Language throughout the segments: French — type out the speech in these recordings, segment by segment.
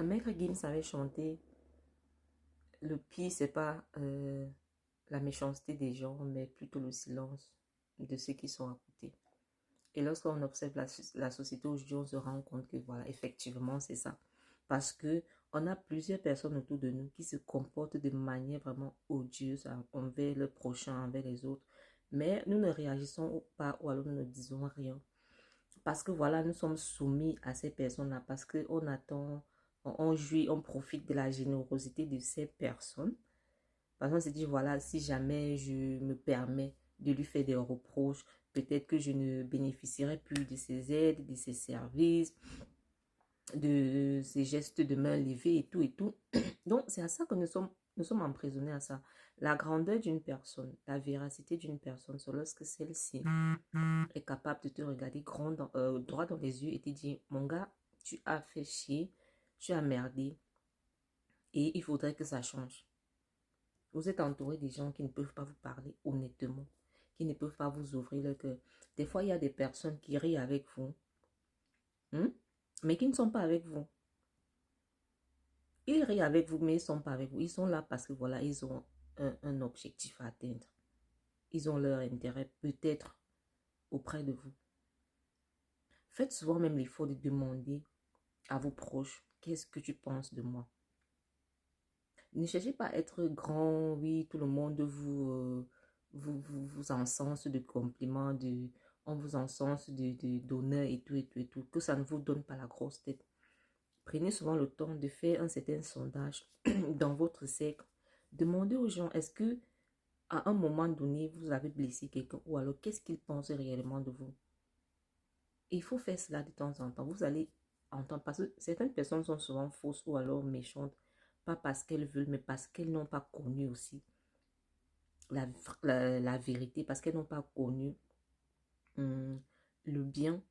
Maître Gims avait chanté, le pire, c'est pas la méchanceté des gens, mais plutôt le silence de ceux qui sont à côté. Et lorsqu'on observe la société aujourd'hui, on se rend compte que voilà, effectivement, c'est ça. Parce que on a plusieurs personnes autour de nous qui se comportent de manière vraiment odieuse envers le prochain, envers les autres. Mais nous ne réagissons pas ou alors nous ne disons rien. Parce que voilà, nous sommes soumis à ces personnes-là. Parce qu'on attend, on jouit, on profite de la générosité de ces personnes. Parce qu'on se dit, voilà, si jamais je me permets de lui faire des reproches, peut-être que je ne bénéficierai plus de ses aides, de ses services, de ses gestes de main levée et tout et tout. Donc, c'est à ça que nous sommes emprisonnés à ça. La grandeur d'une personne, la véracité d'une personne, c'est lorsque celle-ci est capable de te regarder droit dans les yeux et te dire, mon gars, tu as fait chier, tu as merdé et il faudrait que ça change. Vous êtes entouré des gens qui ne peuvent pas vous parler honnêtement, qui ne peuvent pas vous ouvrir le cœur. Des fois, il y a des personnes qui rient avec vous, mais qui ne sont pas avec vous. Ils rient avec vous, mais ils ne sont pas avec vous. Ils sont là parce que voilà, ils ont un objectif à atteindre. Ils ont leur intérêt peut-être auprès de vous. Faites souvent même l'effort de demander à vos proches, qu'est-ce que tu penses de moi? Ne cherchez pas à être grand, oui, tout le monde vous encense de compliments, on vous encense d'honneur et tout, et tout, et tout, que ça ne vous donne pas la grosse tête. Prenez souvent le temps de faire un certain sondage dans votre cercle. Demandez aux gens, est-ce que à un moment donné, vous avez blessé quelqu'un ou alors qu'est-ce qu'ils pensent réellement de vous? Et il faut faire cela de temps en temps. Vous allez entendre, parce que certaines personnes sont souvent fausses ou alors méchantes, pas parce qu'elles veulent, mais parce qu'elles n'ont pas connu aussi la vérité, parce qu'elles n'ont pas connu le bien,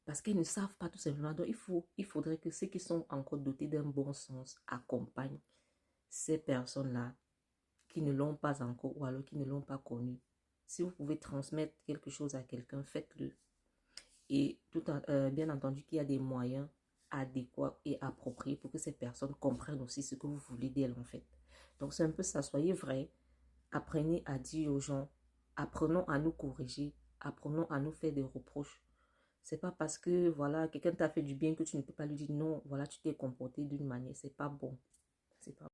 parce qu'elles ne savent pas tout simplement. Donc, il faudrait que ceux qui sont encore dotés d'un bon sens accompagnent ces personnes-là qui ne l'ont pas encore ou alors qui ne l'ont pas connu. Si vous pouvez transmettre quelque chose à quelqu'un, faites-le. Et bien entendu qu'il y a des moyens adéquats et appropriés pour que ces personnes comprennent aussi ce que vous voulez d'elles en fait. Donc c'est un peu ça, soyez vrai, apprenez à dire aux gens, apprenons à nous corriger, apprenons à nous faire des reproches. C'est pas parce que voilà, quelqu'un t'a fait du bien que tu ne peux pas lui dire non, voilà, tu t'es comporté d'une manière, c'est pas bon. C'est pas